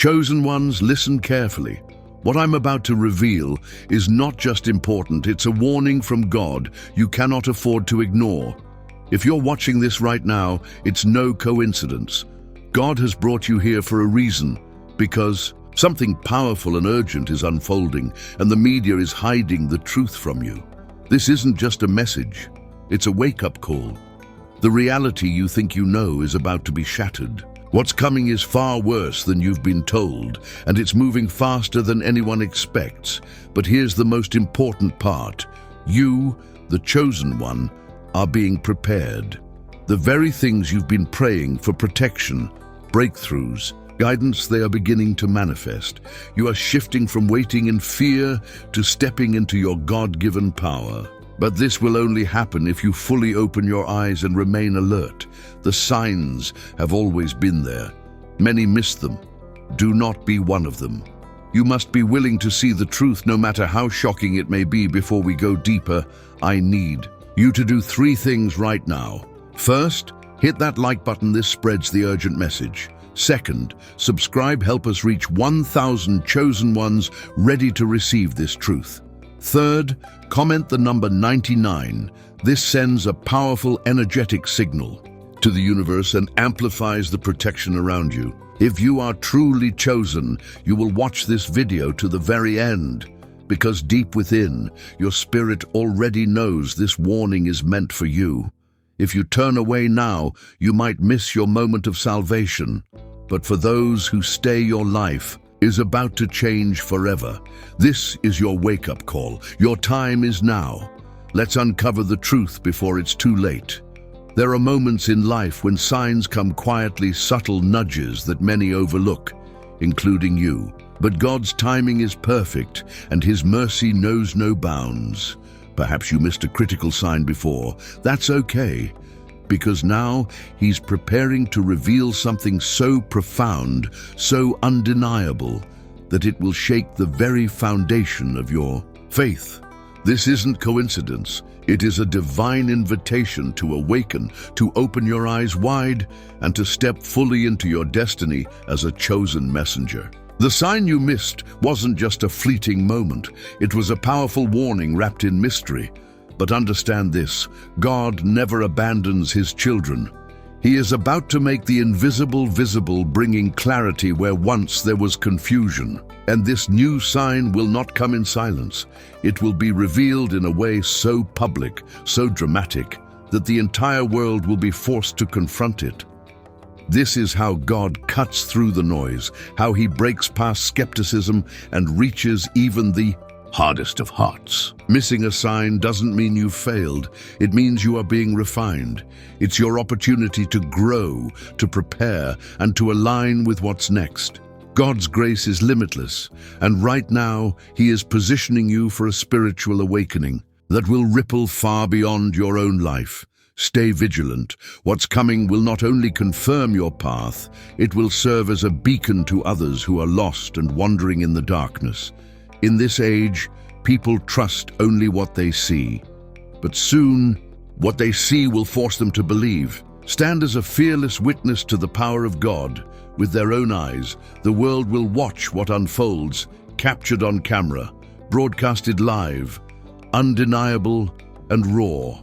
Chosen ones, listen carefully. What I'm about to reveal is not just important, it's a warning from God you cannot afford to ignore. If you're watching this right now, it's no coincidence. God has brought you here for a reason, because something powerful and urgent is unfolding, and the media is hiding the truth from you. This isn't just a message, it's a wake-up call. The reality you think you know is about to be shattered. What's coming is far worse than you've been told, and it's moving faster than anyone expects. But here's the most important part. You, the chosen one, are being prepared. The very things you've been praying for: protection, breakthroughs, guidance, they are beginning to manifest. You are shifting from waiting in fear to stepping into your God-given power. But this will only happen if you fully open your eyes and remain alert. The signs have always been there. Many missed them. Do not be one of them. You must be willing to see the truth, no matter how shocking it may be. Before we go deeper, I need you to do 3 things right now. First, hit that like button. This spreads the urgent message. Second, subscribe. Help us reach 1,000 chosen ones ready to receive this truth. Third, comment the number 99. This sends a powerful, energetic signal to the universe and amplifies the protection around you. If you are truly chosen, you will watch this video to the very end, because deep within, your spirit already knows this warning is meant for you. If you turn away now, you might miss your moment of salvation. But for those who stay, your life is about to change forever. This is your wake-up call. Your time is now. Let's uncover the truth before it's too late. There are moments in life when signs come quietly, subtle nudges that many overlook, including you. But God's timing is perfect, and His mercy knows no bounds. Perhaps you missed a critical sign before. That's okay, because now He's preparing to reveal something so profound, so undeniable, that it will shake the very foundation of your faith. This isn't coincidence. It is a divine invitation to awaken, to open your eyes wide, and to step fully into your destiny as a chosen messenger. The sign you missed wasn't just a fleeting moment. It was a powerful warning wrapped in mystery. But understand this: God never abandons His children. He is about to make the invisible visible, bringing clarity where once there was confusion. And this new sign will not come in silence. It will be revealed in a way so public, so dramatic, that the entire world will be forced to confront it. This is how God cuts through the noise, how He breaks past skepticism and reaches even the hardest of hearts. Missing a sign doesn't mean you've failed. It means you are being refined. It's your opportunity to grow, to prepare, and to align with what's next. God's grace is limitless, and right now He is positioning you for a spiritual awakening that will ripple far beyond your own life. Stay vigilant. What's coming will not only confirm your path, it will serve as a beacon to others who are lost and wandering in the darkness. In this age, people trust only what they see. But soon, what they see will force them to believe. Stand as a fearless witness to the power of God. With their own eyes, the world will watch what unfolds, captured on camera, broadcasted live, undeniable and raw.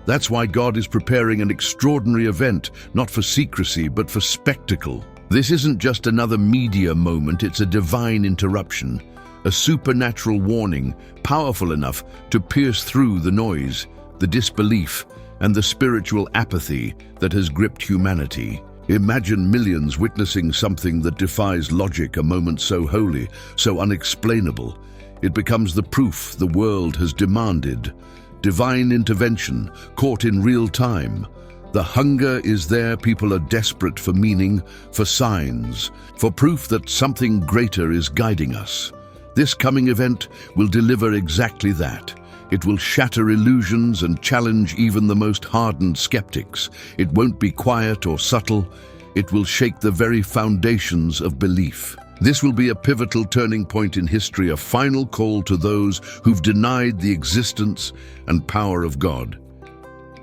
That's why God is preparing an extraordinary event, not for secrecy, but for spectacle. This isn't just another media moment, it's a divine interruption, a supernatural warning, powerful enough to pierce through the noise, the disbelief, and the spiritual apathy that has gripped humanity. Imagine millions witnessing something that defies logic, a moment so holy, so unexplainable. It becomes the proof the world has demanded. Divine intervention, caught in real time. The hunger is there. People are desperate for meaning, for signs, for proof that something greater is guiding us. This coming event will deliver exactly that. It will shatter illusions and challenge even the most hardened skeptics. It won't be quiet or subtle. It will shake the very foundations of belief. This will be a pivotal turning point in history, a final call to those who've denied the existence and power of God.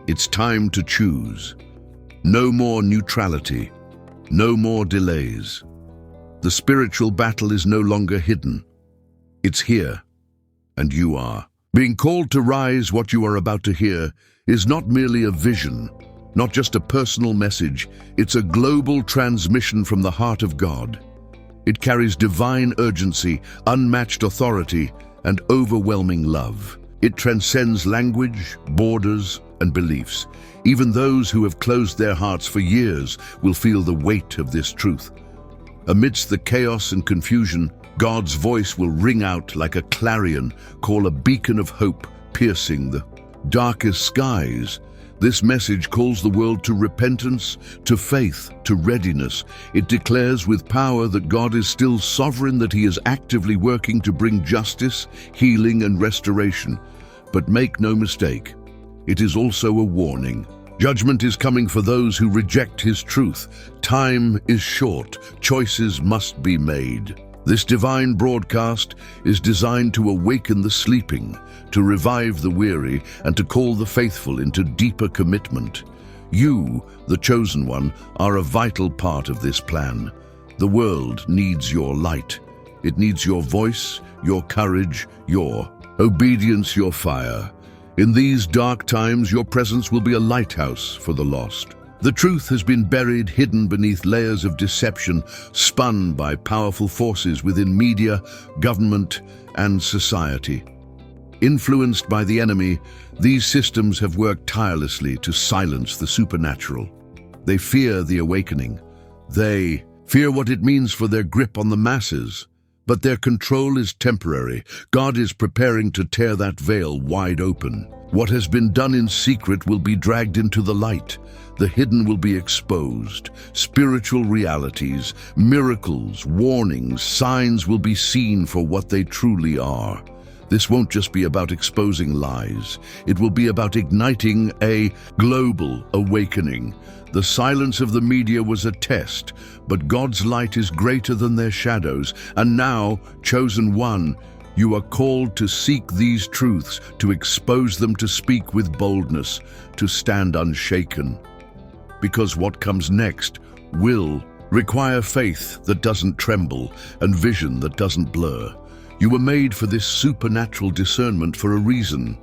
It's time to choose. No more neutrality. No more delays. The spiritual battle is no longer hidden. It's here, and you are. Being called to rise, what you are about to hear is not merely a vision, not just a personal message, it's a global transmission from the heart of God. It carries divine urgency, unmatched authority, and overwhelming love. It transcends language, borders, and beliefs. Even those who have closed their hearts for years will feel the weight of this truth. Amidst the chaos and confusion, God's voice will ring out like a clarion, call a beacon of hope, piercing the darkest skies. This message calls the world to repentance, to faith, to readiness. It declares with power that God is still sovereign, that He is actively working to bring justice, healing, and restoration. But make no mistake, it is also a warning. Judgment is coming for those who reject His truth. Time is short. Choices must be made. This divine broadcast is designed to awaken the sleeping, to revive the weary, and to call the faithful into deeper commitment. You, the chosen one, are a vital part of this plan. The world needs your light. It needs your voice, your courage, your obedience, your fire. In these dark times, your presence will be a lighthouse for the lost. The truth has been buried, hidden beneath layers of deception, spun by powerful forces within media, government, and society. Influenced by the enemy, these systems have worked tirelessly to silence the supernatural. They fear the awakening. They fear what it means for their grip on the masses. But their control is temporary. God is preparing to tear that veil wide open. What has been done in secret will be dragged into the light. The hidden will be exposed. Spiritual realities, miracles, warnings, signs will be seen for what they truly are. This won't just be about exposing lies. It will be about igniting a global awakening. The silence of the media was a test, but God's light is greater than their shadows. And now, chosen one, you are called to seek these truths, to expose them, to speak with boldness, to stand unshaken. Because what comes next will require faith that doesn't tremble and vision that doesn't blur. You were made for this supernatural discernment for a reason.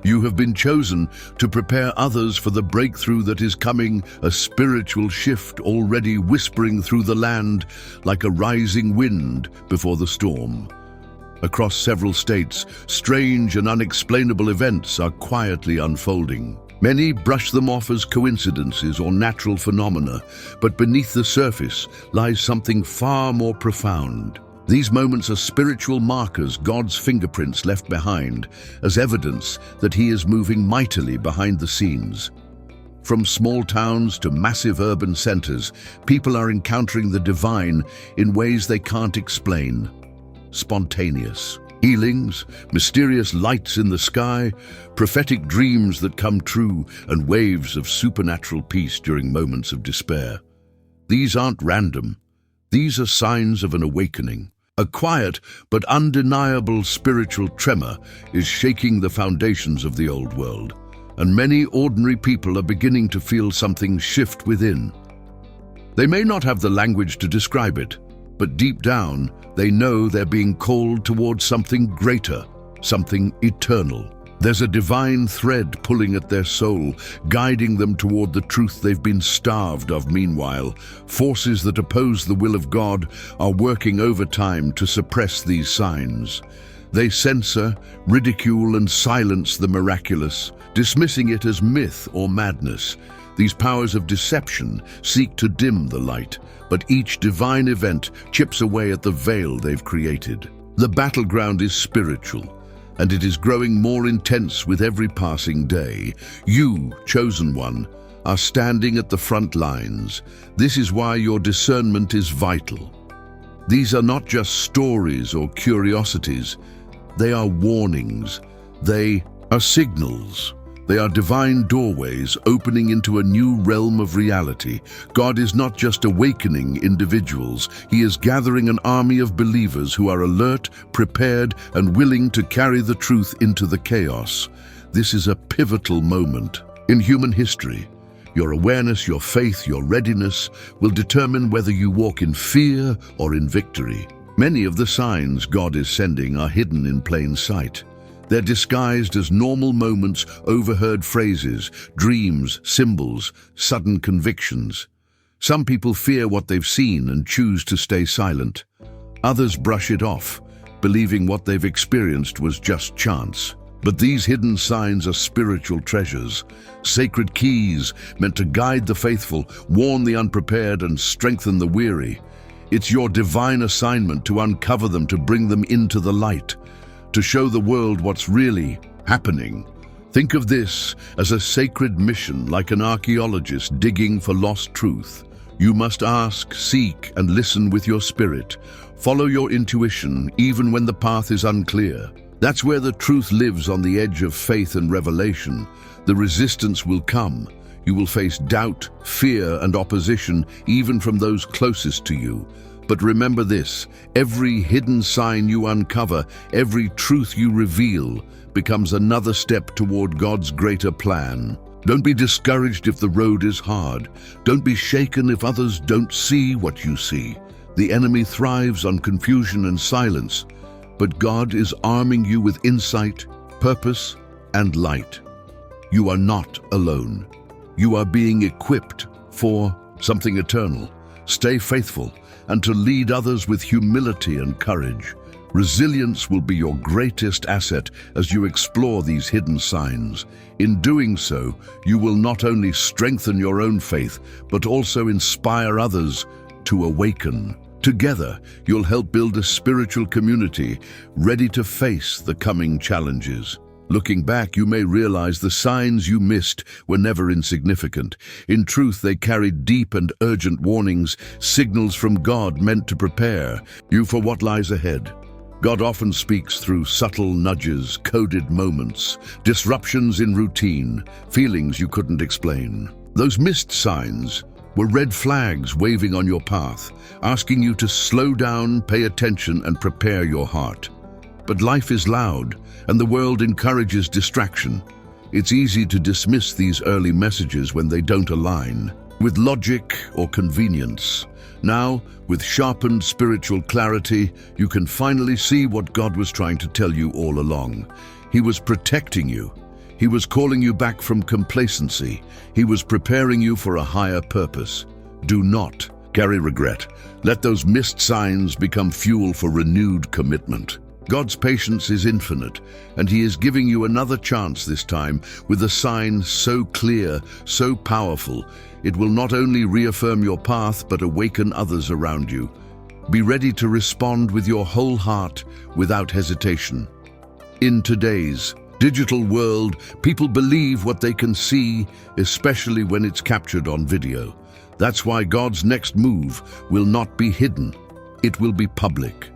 You have been chosen to prepare others for the breakthrough that is coming, a spiritual shift already whispering through the land like a rising wind before the storm. Across several states, strange and unexplainable events are quietly unfolding. Many brush them off as coincidences or natural phenomena, but beneath the surface lies something far more profound. These moments are spiritual markers, God's fingerprints left behind, as evidence that He is moving mightily behind the scenes. From small towns to massive urban centers, people are encountering the divine in ways they can't explain. Spontaneous healings, mysterious lights in the sky, prophetic dreams that come true, and waves of supernatural peace during moments of despair. These aren't random. These are signs of an awakening. A quiet but undeniable spiritual tremor is shaking the foundations of the old world, and many ordinary people are beginning to feel something shift within. They may not have the language to describe it, but deep down, they know they're being called towards something greater, something eternal. There's a divine thread pulling at their soul, guiding them toward the truth they've been starved of. Meanwhile, forces that oppose the will of God are working overtime to suppress these signs. They censor, ridicule, and silence the miraculous, dismissing it as myth or madness. These powers of deception seek to dim the light, but each divine event chips away at the veil they've created. The battleground is spiritual, and it is growing more intense with every passing day. You, chosen one, are standing at the front lines. This is why your discernment is vital. These are not just stories or curiosities. They are warnings. They are signals. They are divine doorways opening into a new realm of reality. God is not just awakening individuals. He is gathering an army of believers who are alert, prepared, and willing to carry the truth into the chaos. This is a pivotal moment in human history. Your awareness, your faith, your readiness will determine whether you walk in fear or in victory. Many of the signs God is sending are hidden in plain sight. They're disguised as normal moments, overheard phrases, dreams, symbols, sudden convictions. Some people fear what they've seen and choose to stay silent. Others brush it off, believing what they've experienced was just chance. But these hidden signs are spiritual treasures, sacred keys meant to guide the faithful, warn the unprepared, and strengthen the weary. It's your divine assignment to uncover them, to bring them into the light, to show the world what's really happening. Think of this as a sacred mission, like an archaeologist digging for lost truth. You must ask, seek, and listen with your spirit. Follow your intuition, even when the path is unclear. That's where the truth lives, on the edge of faith and revelation. The resistance will come. You will face doubt, fear, and opposition, even from those closest to you. But remember this: every hidden sign you uncover, every truth you reveal, becomes another step toward God's greater plan. Don't be discouraged if the road is hard. Don't be shaken if others don't see what you see. The enemy thrives on confusion and silence, but God is arming you with insight, purpose, and light. You are not alone. You are being equipped for something eternal. Stay faithful, and to lead others with humility and courage. Resilience will be your greatest asset as you explore these hidden signs. In doing so, you will not only strengthen your own faith, but also inspire others to awaken. Together, you'll help build a spiritual community ready to face the coming challenges. Looking back, you may realize the signs you missed were never insignificant. In truth, they carried deep and urgent warnings, signals from God meant to prepare you for what lies ahead. God often speaks through subtle nudges, coded moments, disruptions in routine, feelings you couldn't explain. Those missed signs were red flags waving on your path, asking you to slow down, pay attention, and prepare your heart. But life is loud, and the world encourages distraction. It's easy to dismiss these early messages when they don't align with logic or convenience. Now, with sharpened spiritual clarity, you can finally see what God was trying to tell you all along. He was protecting you. He was calling you back from complacency. He was preparing you for a higher purpose. Do not carry regret. Let those missed signs become fuel for renewed commitment. God's patience is infinite, and He is giving you another chance this time with a sign so clear, so powerful. It will not only reaffirm your path, but awaken others around you. Be ready to respond with your whole heart, without hesitation. In today's digital world, people believe what they can see, especially when it's captured on video. That's why God's next move will not be hidden. It will be public.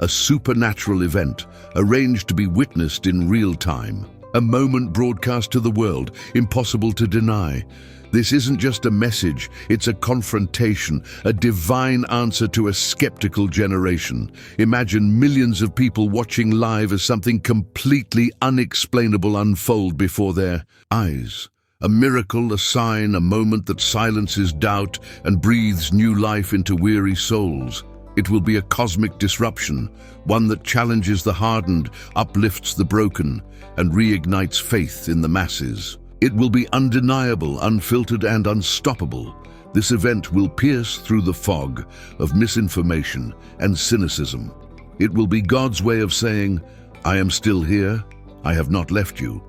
A supernatural event, arranged to be witnessed in real time. A moment broadcast to the world, impossible to deny. This isn't just a message, it's a confrontation, a divine answer to a skeptical generation. Imagine millions of people watching live as something completely unexplainable unfold before their eyes. A miracle, a sign, a moment that silences doubt and breathes new life into weary souls. It will be a cosmic disruption, one that challenges the hardened, uplifts the broken, and reignites faith in the masses. It will be undeniable, unfiltered, and unstoppable. This event will pierce through the fog of misinformation and cynicism. It will be God's way of saying, "I am still here, I have not left you."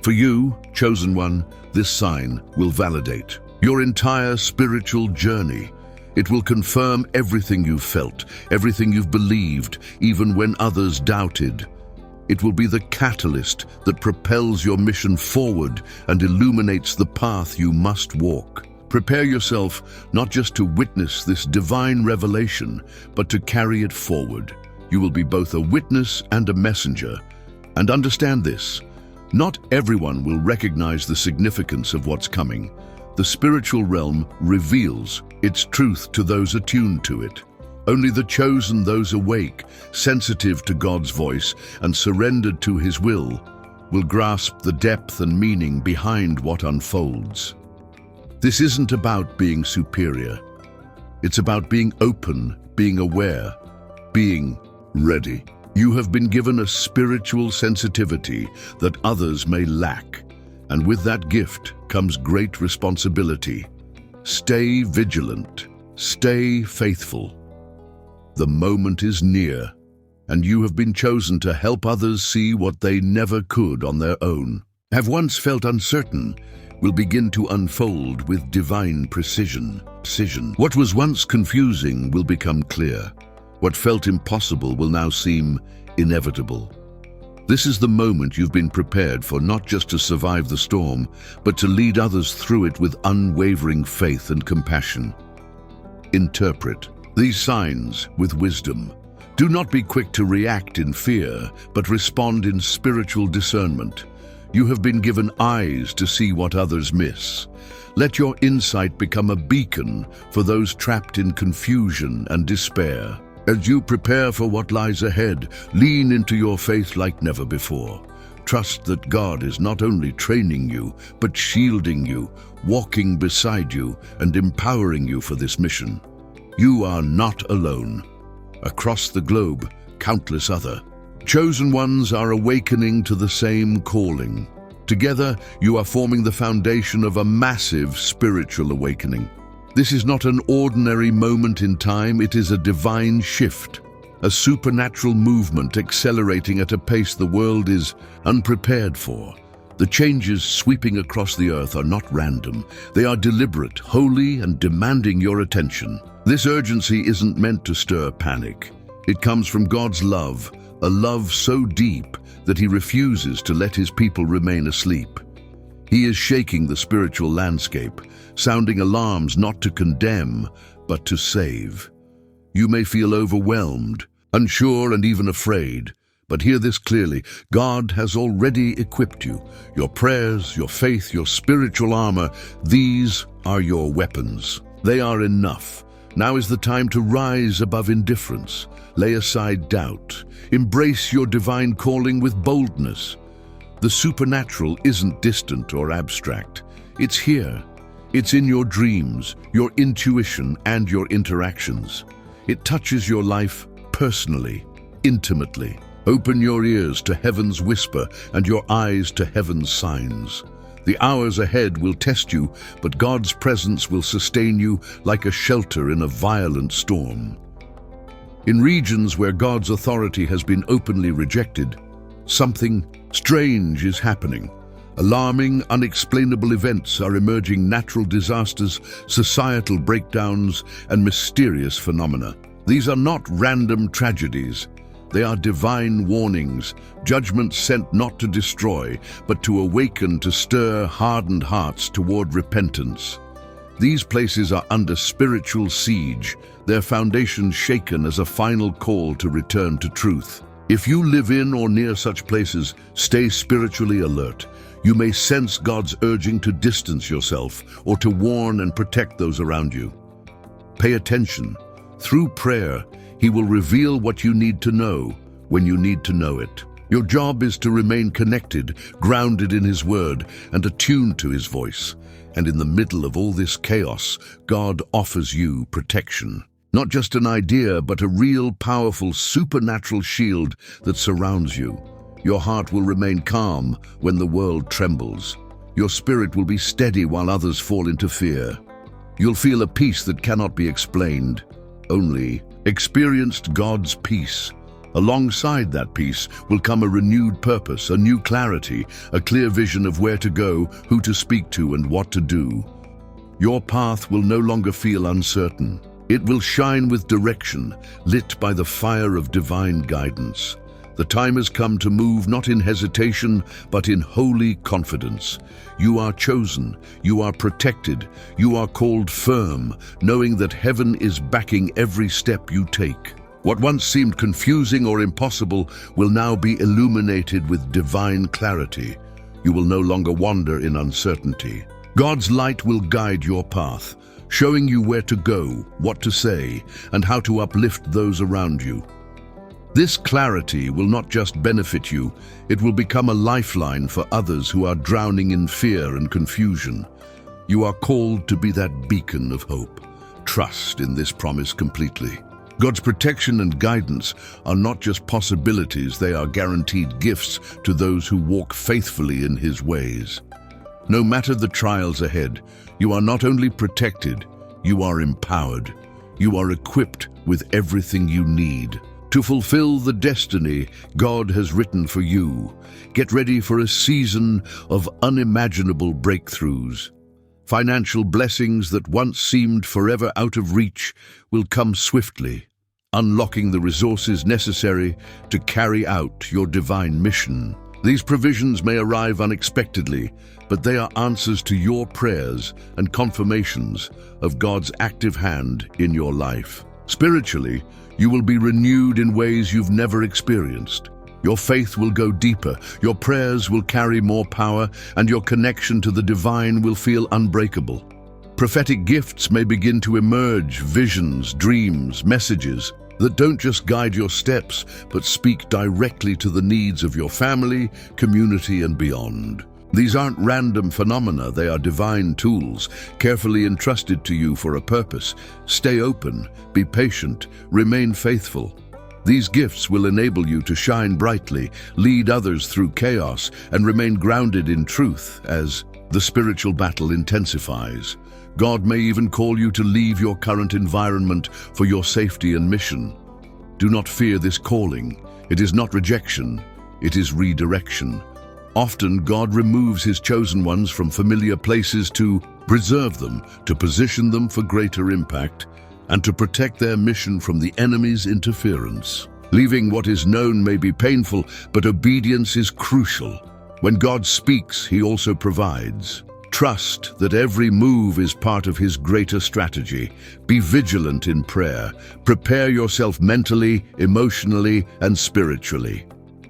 For you, chosen one, this sign will validate your entire spiritual journey. It will confirm everything you've felt, everything you've believed, even when others doubted. It will be the catalyst that propels your mission forward and illuminates the path you must walk. Prepare yourself not just to witness this divine revelation, but to carry it forward. You will be both a witness and a messenger. And understand this: not everyone will recognize the significance of what's coming. The spiritual realm reveals its truth to those attuned to it. Only the chosen, those awake, sensitive to God's voice, and surrendered to His will grasp the depth and meaning behind what unfolds. This isn't about being superior. It's about being open, being aware, being ready. You have been given a spiritual sensitivity that others may lack, and with that gift comes great responsibility. Stay vigilant, stay faithful. The moment is near, and you have been chosen to help others see what they never could on their own. Have once felt uncertain will begin to unfold with divine precision. What was once confusing will become clear. What felt impossible will now seem inevitable. This is the moment you've been prepared for, not just to survive the storm, but to lead others through it with unwavering faith and compassion. Interpret these signs with wisdom. Do not be quick to react in fear, but respond in spiritual discernment. You have been given eyes to see what others miss. Let your insight become a beacon for those trapped in confusion and despair. As you prepare for what lies ahead, lean into your faith like never before. Trust that God is not only training you, but shielding you, walking beside you, and empowering you for this mission. You are not alone. Across the globe, countless other chosen ones are awakening to the same calling. Together, you are forming the foundation of a massive spiritual awakening. This is not an ordinary moment in time, it is a divine shift, a supernatural movement accelerating at a pace the world is unprepared for. The changes sweeping across the earth are not random. They are deliberate, holy, and demanding your attention. This urgency isn't meant to stir panic. It comes from God's love, a love so deep that He refuses to let His people remain asleep. He is shaking the spiritual landscape, sounding alarms not to condemn, but to save. You may feel overwhelmed, unsure, and even afraid, but hear this clearly. God has already equipped you. Your prayers, your faith, your spiritual armor, these are your weapons. They are enough. Now is the time to rise above indifference. Lay aside doubt. Embrace your divine calling with boldness. The supernatural isn't distant or abstract. It's here. It's in your dreams, your intuition, and your interactions. It touches your life personally, intimately. Open your ears to heaven's whisper and your eyes to heaven's signs. The hours ahead will test you, but God's presence will sustain you like a shelter in a violent storm. In regions where God's authority has been openly rejected, something strange is happening. Alarming, unexplainable events are emerging: natural disasters, societal breakdowns, and mysterious phenomena. These are not random tragedies. They are divine warnings, judgments sent not to destroy, but to awaken, to stir hardened hearts toward repentance. These places are under spiritual siege, their foundations shaken as a final call to return to truth. If you live in or near such places, stay spiritually alert. You may sense God's urging to distance yourself or to warn and protect those around you. Pay attention. Through prayer, He will reveal what you need to know when you need to know it. Your job is to remain connected, grounded in His word, and attuned to His voice. And in the middle of all this chaos, God offers you protection. Not just an idea, but a real, powerful, supernatural shield that surrounds you. Your heart will remain calm when the world trembles. Your spirit will be steady while others fall into fear. You'll feel a peace that cannot be explained, only experienced. God's peace. Alongside that peace will come a renewed purpose, a new clarity, a clear vision of where to go, who to speak to, and what to do. Your path will no longer feel uncertain. It will shine with direction, lit by the fire of divine guidance. The time has come to move not in hesitation, but in holy confidence. You are chosen, you are protected, you are called firm, knowing that heaven is backing every step you take. What once seemed confusing or impossible will now be illuminated with divine clarity. You will no longer wander in uncertainty. God's light will guide your path, showing you where to go, what to say, and how to uplift those around you. This clarity will not just benefit you, it will become a lifeline for others who are drowning in fear and confusion. You are called to be that beacon of hope. Trust in this promise completely. God's protection and guidance are not just possibilities, they are guaranteed gifts to those who walk faithfully in His ways. No matter the trials ahead, you are not only protected, you are empowered. You are equipped with everything you need to fulfill the destiny God has written for you. Get ready for a season of unimaginable breakthroughs. Financial blessings that once seemed forever out of reach will come swiftly, unlocking the resources necessary to carry out your divine mission. These provisions may arrive unexpectedly, but they are answers to your prayers and confirmations of God's active hand in your life. Spiritually, you will be renewed in ways you've never experienced. Your faith will go deeper, your prayers will carry more power, and your connection to the divine will feel unbreakable. Prophetic gifts may begin to emerge, visions, dreams, messages that don't just guide your steps, but speak directly to the needs of your family, community, and beyond. These aren't random phenomena, they are divine tools, carefully entrusted to you for a purpose. Stay open, be patient, remain faithful. These gifts will enable you to shine brightly, lead others through chaos, and remain grounded in truth as the spiritual battle intensifies. God may even call you to leave your current environment for your safety and mission. Do not fear this calling. It is not rejection, it is redirection. Often God removes His chosen ones from familiar places to preserve them, to position them for greater impact, and to protect their mission from the enemy's interference. Leaving what is known may be painful, but obedience is crucial. When God speaks, He also provides. Trust that every move is part of His greater strategy. Be vigilant in prayer. Prepare yourself mentally, emotionally, and spiritually.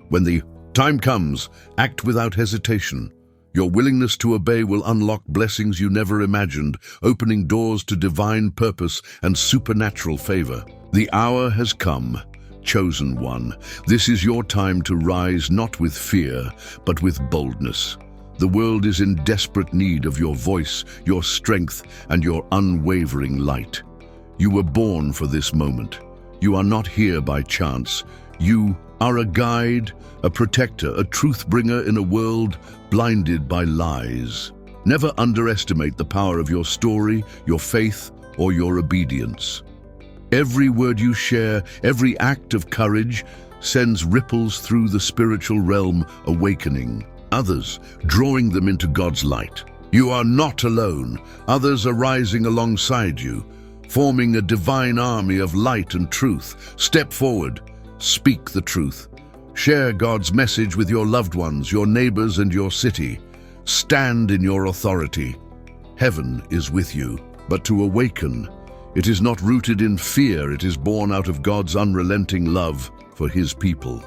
When the time comes, act without hesitation. Your willingness to obey will unlock blessings you never imagined, opening doors to divine purpose and supernatural favor. The hour has come, chosen one. This is your time to rise not with fear, but with boldness. The world is in desperate need of your voice, your strength, and your unwavering light. You were born for this moment. You are not here by chance. You are a guide, a protector, a truth bringer in a world blinded by lies. Never underestimate the power of your story, your faith, or your obedience. Every word you share, every act of courage, sends ripples through the spiritual realm, awakening others, drawing them into God's light. You are not alone. Others are rising alongside you, forming a divine army of light and truth. Step forward. Speak the truth. Share God's message with your loved ones, your neighbors, and your city. Stand in your authority. Heaven is with you. But to awaken, it is not rooted in fear, it is born out of God's unrelenting love for His people.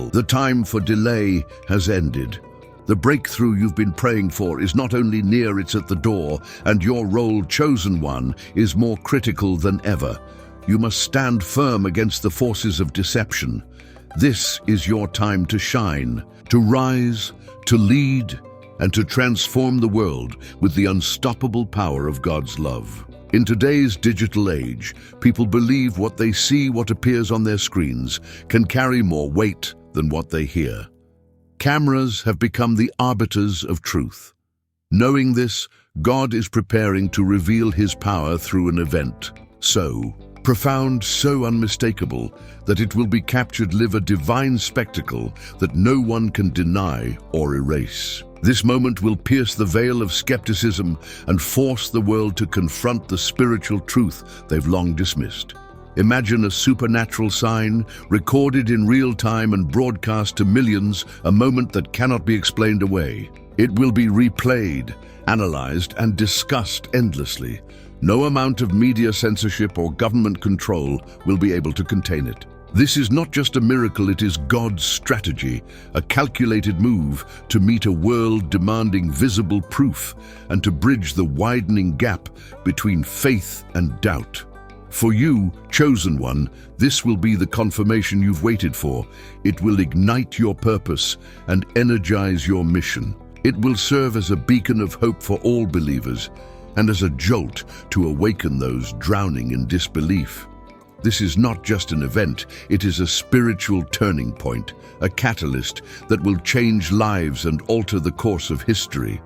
The time for delay has ended. The breakthrough you've been praying for is not only near, it's at the door, and your role, chosen one, is more critical than ever. You must stand firm against the forces of deception. This is your time to shine, to rise, to lead, and to transform the world with the unstoppable power of God's love. In today's digital age, people believe what they see, what appears on their screens, can carry more weight than what they hear. Cameras have become the arbiters of truth. Knowing this, God is preparing to reveal His power through an event so profound, so unmistakable, that it will be captured, live a divine spectacle that no one can deny or erase. This moment will pierce the veil of skepticism and force the world to confront the spiritual truth they've long dismissed. Imagine a supernatural sign, recorded in real time and broadcast to millions, a moment that cannot be explained away. It will be replayed, analyzed, and discussed endlessly. No amount of media censorship or government control will be able to contain it. This is not just a miracle, it is God's strategy, a calculated move to meet a world demanding visible proof and to bridge the widening gap between faith and doubt. For you, chosen one, this will be the confirmation you've waited for. It will ignite your purpose and energize your mission. It will serve as a beacon of hope for all believers and as a jolt to awaken those drowning in disbelief. This is not just an event, it is a spiritual turning point, a catalyst that will change lives and alter the course of history.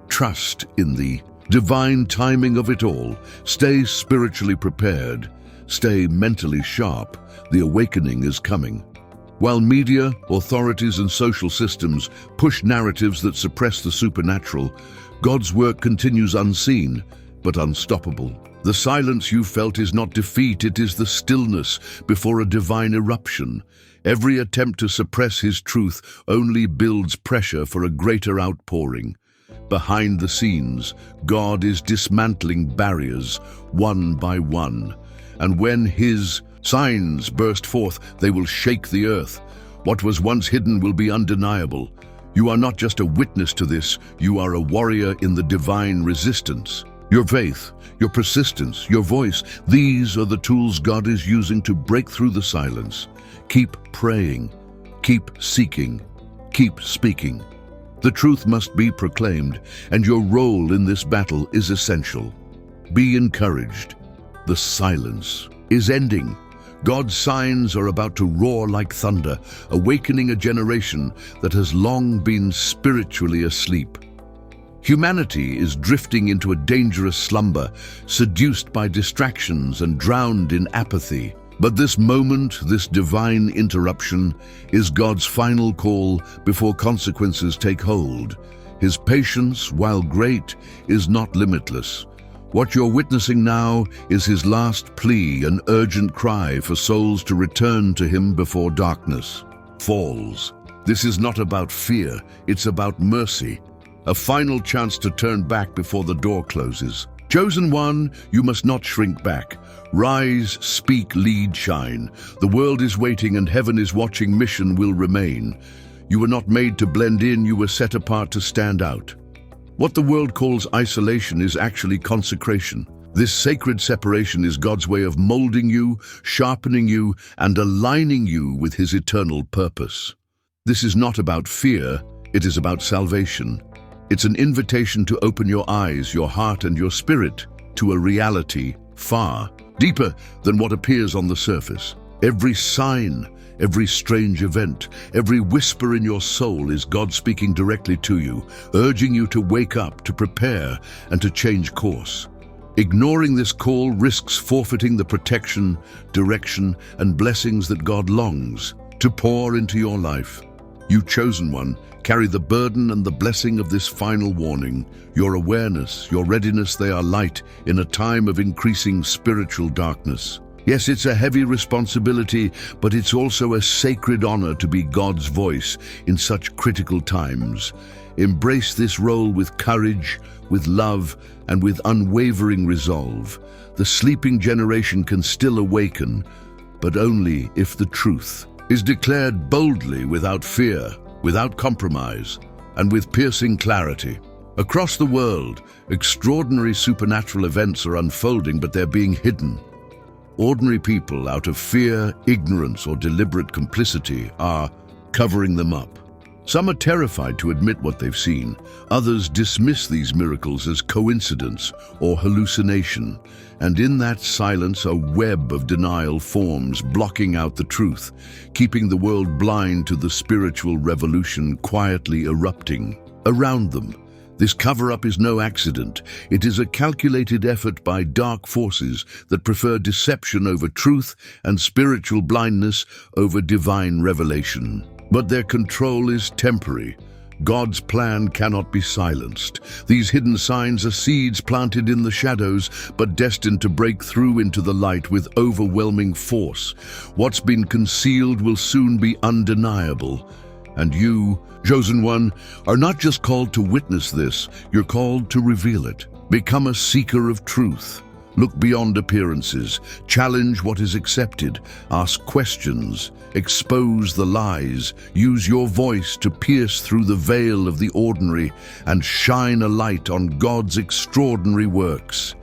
Trust in the divine timing of it all. Stay spiritually prepared. Stay mentally sharp. The awakening is coming. While media, authorities, and social systems push narratives that suppress the supernatural, God's work continues unseen, but unstoppable. The silence you felt is not defeat, it is the stillness before a divine eruption. Every attempt to suppress His truth only builds pressure for a greater outpouring. Behind the scenes, God is dismantling barriers, one by one. And when His signs burst forth, they will shake the earth. What was once hidden will be undeniable. You are not just a witness to this, you are a warrior in the divine resistance. Your faith, your persistence, your voice, these are the tools God is using to break through the silence. Keep praying, keep seeking, keep speaking. The truth must be proclaimed, and your role in this battle is essential. Be encouraged. The silence is ending. God's signs are about to roar like thunder, awakening a generation that has long been spiritually asleep. Humanity is drifting into a dangerous slumber, seduced by distractions and drowned in apathy. But this moment, this divine interruption, is God's final call before consequences take hold. His patience, while great, is not limitless. What you're witnessing now is His last plea, an urgent cry for souls to return to Him before darkness falls. This is not about fear, it's about mercy. A final chance to turn back before the door closes. Chosen one, you must not shrink back. Rise, speak, lead, shine. The world is waiting and heaven is watching. Mission will remain. You were not made to blend in, you were set apart to stand out. What the world calls isolation is actually consecration. This sacred separation is God's way of molding you, sharpening you, and aligning you with His eternal purpose. This is not about fear, it is about salvation. It's an invitation to open your eyes, your heart, and your spirit to a reality far deeper than what appears on the surface. Every sign, every strange event, every whisper in your soul is God speaking directly to you, urging you to wake up, to prepare, and to change course. Ignoring this call risks forfeiting the protection, direction, and blessings that God longs to pour into your life. You chosen one, carry the burden and the blessing of this final warning. Your awareness, your readiness, they are light in a time of increasing spiritual darkness. Yes, it's a heavy responsibility, but it's also a sacred honor to be God's voice in such critical times. Embrace this role with courage, with love, and with unwavering resolve. The sleeping generation can still awaken, but only if the truth is declared boldly, without fear, without compromise, and with piercing clarity. Across the world, extraordinary supernatural events are unfolding, but they're being hidden. Ordinary people, out of fear, ignorance, or deliberate complicity, are covering them up. Some are terrified to admit what they've seen. Others dismiss these miracles as coincidence or hallucination. And in that silence, a web of denial forms, blocking out the truth, keeping the world blind to the spiritual revolution quietly erupting around them. This cover-up is no accident. It is a calculated effort by dark forces that prefer deception over truth and spiritual blindness over divine revelation. But their control is temporary. God's plan cannot be silenced. These hidden signs are seeds planted in the shadows, but destined to break through into the light with overwhelming force. What's been concealed will soon be undeniable. And you, chosen one, are not just called to witness this, you're called to reveal it. Become a seeker of truth. Look beyond appearances, challenge what is accepted, ask questions, expose the lies, use your voice to pierce through the veil of the ordinary and shine a light on God's extraordinary works.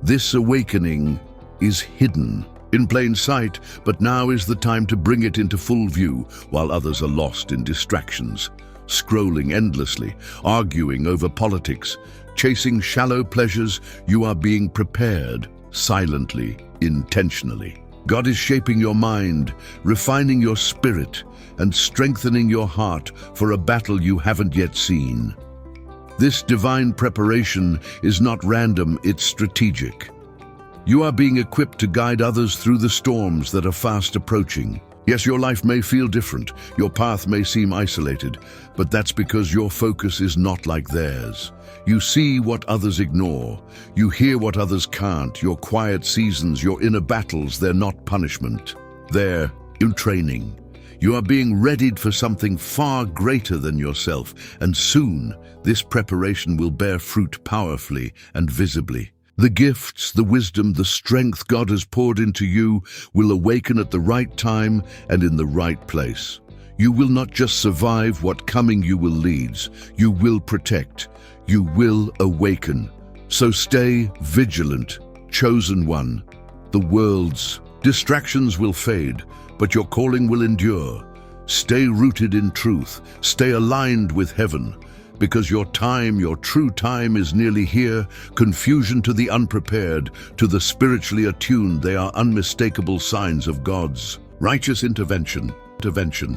This awakening is hidden in plain sight, but now is the time to bring it into full view while others are lost in distractions. scrolling endlessly, arguing over politics, chasing shallow pleasures, you are being prepared, silently, intentionally. God is shaping your mind, refining your spirit, and strengthening your heart for a battle you haven't yet seen. This divine preparation is not random, it's strategic. You are being equipped to guide others through the storms that are fast approaching. Yes, your life may feel different, your path may seem isolated, but that's because your focus is not like theirs. You see what others ignore, you hear what others can't, your quiet seasons, your inner battles, they're not punishment. They're in training. You are being readied for something far greater than yourself, and soon this preparation will bear fruit powerfully and visibly. The gifts, the wisdom, the strength God has poured into you will awaken at the right time and in the right place. You will not just survive what coming you will leads, you will protect, you will awaken. So stay vigilant, chosen one. The world's distractions will fade, but your calling will endure. Stay rooted in truth, stay aligned with heaven. Because your time, your true time is nearly here. Confusion to the unprepared, to the spiritually attuned, they are unmistakable signs of God's righteous intervention.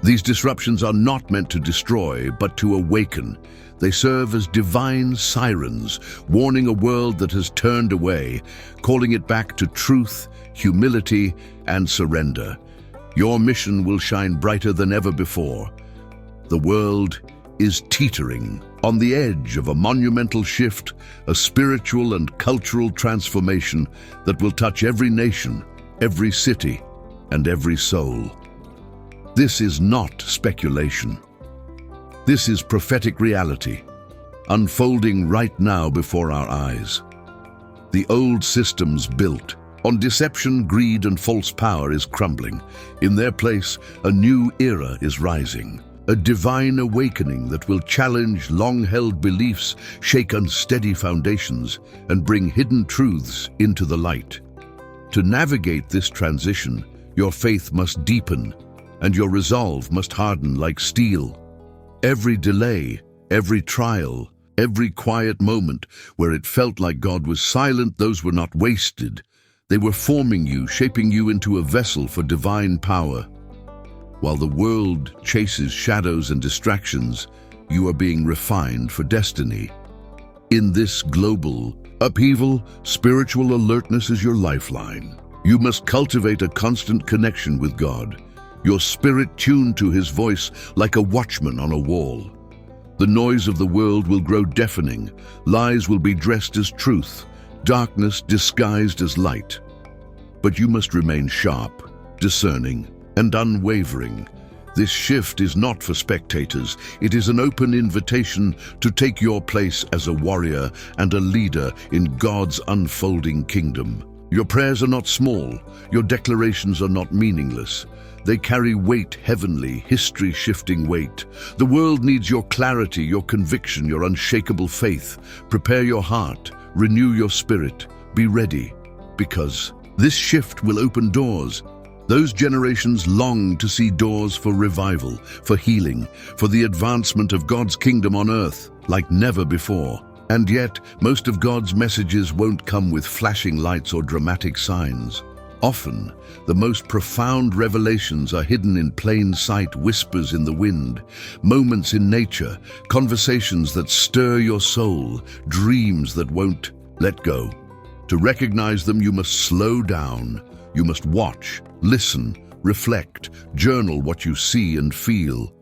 These disruptions are not meant to destroy, but to awaken. They serve as divine sirens, warning a world that has turned away, calling it back to truth, humility, and surrender. Your mission will shine brighter than ever before. The world is teetering on the edge of a monumental shift, a spiritual and cultural transformation that will touch every nation, every city, and every soul. This is not speculation. This is prophetic reality, unfolding right now before our eyes. The old systems built on deception, greed, and false power is crumbling. In their place, a new era is rising. A divine awakening that will challenge long-held beliefs, shake unsteady foundations, and bring hidden truths into the light. To navigate this transition, your faith must deepen, and your resolve must harden like steel. Every delay, every trial, every quiet moment where it felt like God was silent, those were not wasted. They were forming you, shaping you into a vessel for divine power. While the world chases shadows and distractions, you are being refined for destiny. In this global upheaval, spiritual alertness is your lifeline. You must cultivate a constant connection with God, your spirit tuned to His voice like a watchman on a wall. The noise of the world will grow deafening, lies will be dressed as truth, darkness disguised as light. But you must remain sharp, discerning, and unwavering. This shift is not for spectators. It is an open invitation to take your place as a warrior and a leader in God's unfolding kingdom. Your prayers are not small. Your declarations are not meaningless. They carry weight, heavenly, history-shifting weight. The world needs your clarity, your conviction, your unshakable faith. Prepare your heart, renew your spirit, be ready, because this shift will open doors. Those generations long to see doors for revival, for healing, for the advancement of God's kingdom on earth like never before. And yet, most of God's messages won't come with flashing lights or dramatic signs. Often, the most profound revelations are hidden in plain sight, whispers in the wind, moments in nature, conversations that stir your soul, dreams that won't let go. To recognize them, you must slow down. You must watch, listen, reflect, journal what you see and feel.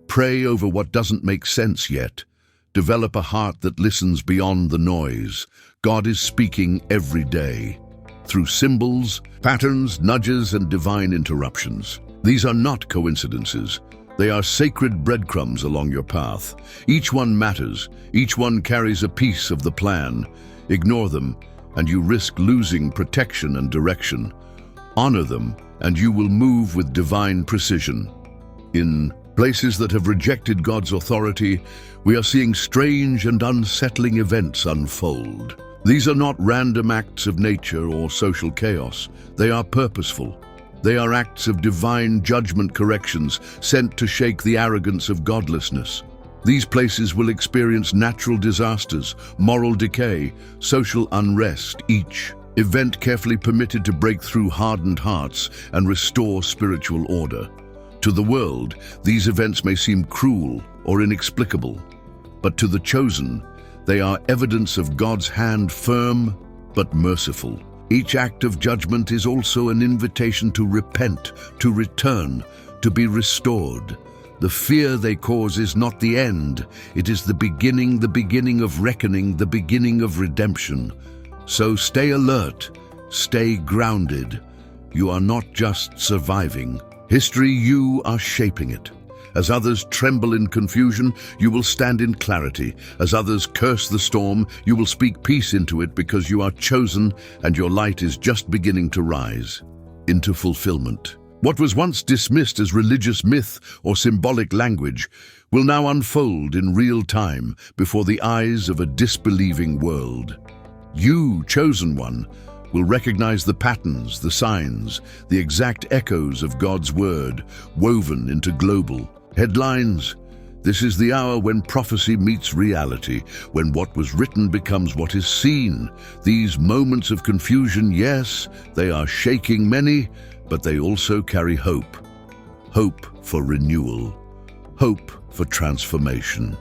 Pray over what doesn't make sense yet. Develop a heart that listens beyond the noise. God is speaking every day, through symbols, patterns, nudges, and divine interruptions. These are not coincidences. They are sacred breadcrumbs along your path. Each one matters. Each one carries a piece of the plan. Ignore them, and you risk losing protection and direction. Honor them, and you will move with divine precision. In places that have rejected God's authority, we are seeing strange and unsettling events unfold. These are not random acts of nature or social chaos. They are purposeful. They are acts of divine judgment, corrections sent to shake the arrogance of godlessness. These places will experience natural disasters, moral decay, social unrest, each event carefully permitted to break through hardened hearts and restore spiritual order. To the world, these events may seem cruel or inexplicable, but to the chosen, they are evidence of God's hand, firm but merciful. Each act of judgment is also an invitation to repent, to return, to be restored. The fear they cause is not the end. It is the beginning of reckoning, the beginning of redemption. So stay alert, stay grounded. You are not just surviving history, you are shaping it. As others tremble in confusion, you will stand in clarity. As others curse the storm, you will speak peace into it, because you are chosen and your light is just beginning to rise into fulfillment. What was once dismissed as religious myth or symbolic language will now unfold in real time before the eyes of a disbelieving world. You, chosen one, will recognize the patterns, the signs, the exact echoes of God's word woven into global headlines. This is the hour when prophecy meets reality, when what was written becomes what is seen. These moments of confusion, yes, they are shaking many, but they also carry hope. Hope for renewal. Hope for transformation.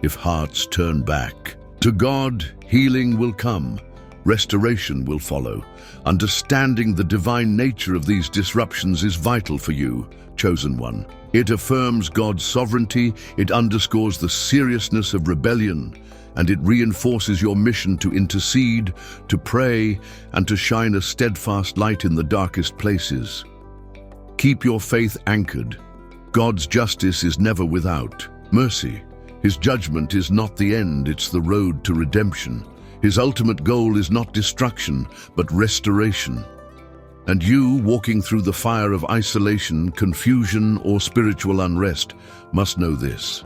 If hearts turn back to God, healing will come. Restoration will follow. Understanding the divine nature of these disruptions is vital for you, chosen one. It affirms God's sovereignty, it underscores the seriousness of rebellion, and it reinforces your mission to intercede, to pray, and to shine a steadfast light in the darkest places. Keep your faith anchored. God's justice is never without mercy. His judgment is not the end, it's the road to redemption. His ultimate goal is not destruction, but restoration. And you, walking through the fire of isolation, confusion, or spiritual unrest, must know this: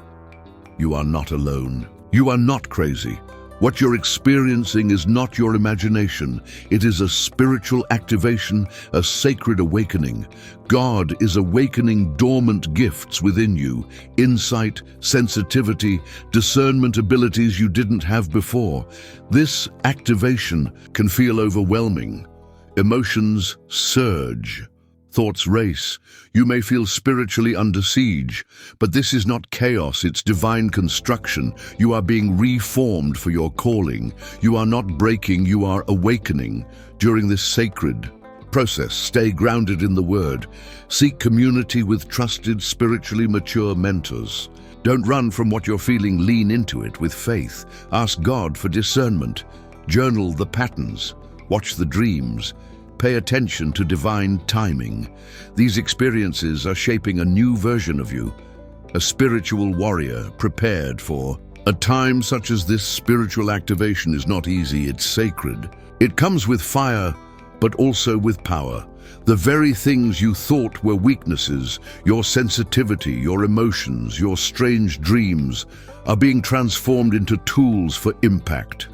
you are not alone. You are not crazy. What you're experiencing is not your imagination. It is a spiritual activation, a sacred awakening. God is awakening dormant gifts within you: insight, sensitivity, discernment abilities you didn't have before. This activation can feel overwhelming. Emotions surge. Thoughts race. You may feel spiritually under siege, but this is not chaos, it's divine construction. You are being reformed for your calling. You are not breaking, you are awakening. During this sacred process, stay grounded in the Word. Seek community with trusted, spiritually mature mentors. Don't run from what you're feeling, lean into it with faith. Ask God for discernment. Journal the patterns. Watch the dreams. Pay attention to divine timing. These experiences are shaping a new version of you, a spiritual warrior prepared for a time such as this. Spiritual activation is not easy, it's sacred. It comes with fire, but also with power. The very things you thought were weaknesses, your sensitivity, your emotions, your strange dreams, are being transformed into tools for impact.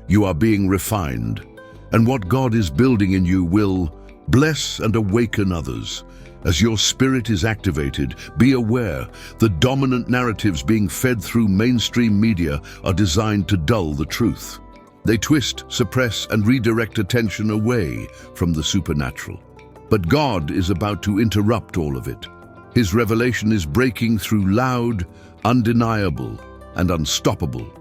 You are being refined, and what God is building in you will bless and awaken others. As your spirit is activated, be aware the dominant narratives being fed through mainstream media are designed to dull the truth. They twist, suppress, and redirect attention away from the supernatural. But God is about to interrupt all of it. His revelation is breaking through loud, undeniable, and unstoppable.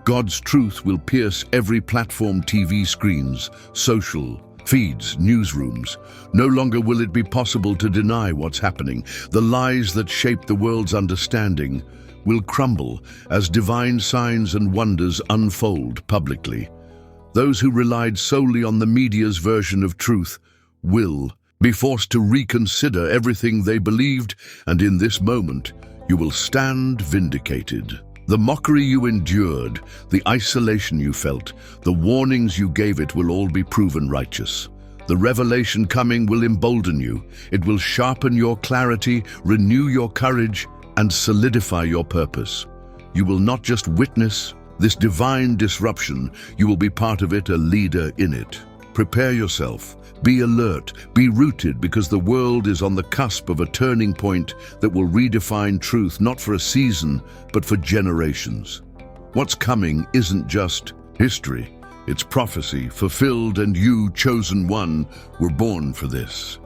God's truth will pierce every platform: TV screens, social feeds, newsrooms. No longer will it be possible to deny what's happening. The lies that shape the world's understanding will crumble as divine signs and wonders unfold publicly. Those who relied solely on the media's version of truth will be forced to reconsider everything they believed, and in this moment, you will stand vindicated. The mockery you endured, the isolation you felt, the warnings you gave it will all be proven righteous. The revelation coming will embolden you. It will sharpen your clarity, renew your courage, and solidify your purpose. You will not just witness this divine disruption, you will be part of it, a leader in it. Prepare yourself. Be alert. Be rooted, because the world is on the cusp of a turning point that will redefine truth, not for a season, but for generations. What's coming isn't just history. It's prophecy fulfilled, and you, chosen one, were born for this.